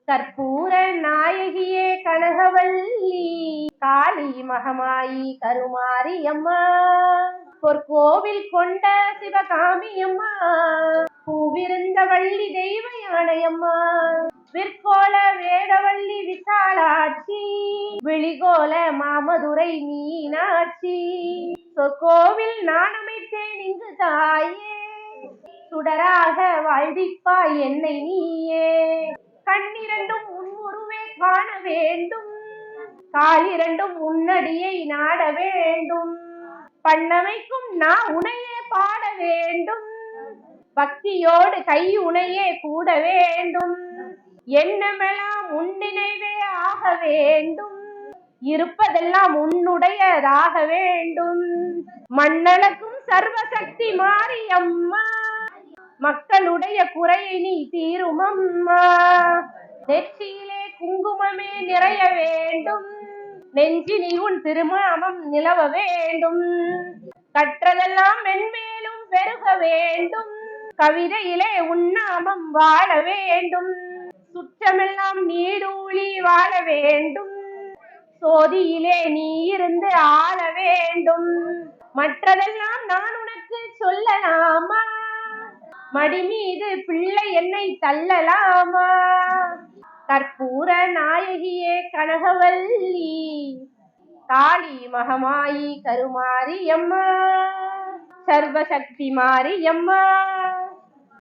கற்பூர நாயகியே கனகவல்லி, காளி மகமாயி கருமாரியம்மா, பொற்கோவில் கொண்ட சிவகாமியம்மா, பூவிருந்த வள்ளி தெய்வ யானையம்மா, விற்கோல வேதவள்ளி விசாலாட்சி, விழிகோல மாமதுரை மீனாட்சி, சொற்கோவில் நான் அமைத்தேன் இங்கு தாயே, சுடராக வாழ்விப்பாய் என்னை நீயே, கண்ணிரண்டும் உன்முருவே காண வேண்டும், காலிரண்டும் உன்னடியை நாட வேண்டும், பண்ணமைக்கும் நான் உனையே பாட வேண்டும், பக்தியோடு கை உனையே கூட வேண்டும், எண்ணமெல்லாம் உன்னினைவே ஆக வேண்டும், இருப்பதெல்லாம் உன்னுடையதாக வேண்டும், மண்ணளக்கும் சர்வசக்தி மாரியம்மா, மக்களுடைய குறையை நீ தீருமம்மா, நெற்றியிலே குங்குமமே நிறைய வேண்டும், நெஞ்சினில் உன் திருமாமம் நிலவ வேண்டும், கற்றதெல்லாம் மென்மேலும் பெருக வேண்டும், கவிதையிலே உன்னாமம் வாழ வேண்டும், சுற்றமெல்லாம் நீடூழி வாழ வேண்டும், சோதியிலே நீ இருந்து ஆள வேண்டும், மற்றதெல்லாம் நான் உனக்கு சொல்லலாமா, மடி மீது பிள்ளை என்னை தள்ளலாமா, கற்பூர நாயகியே கனகவல்லி, காளி மகமாயி கருமாரியம்மா, சர்வசக்தி மாரியம்மா.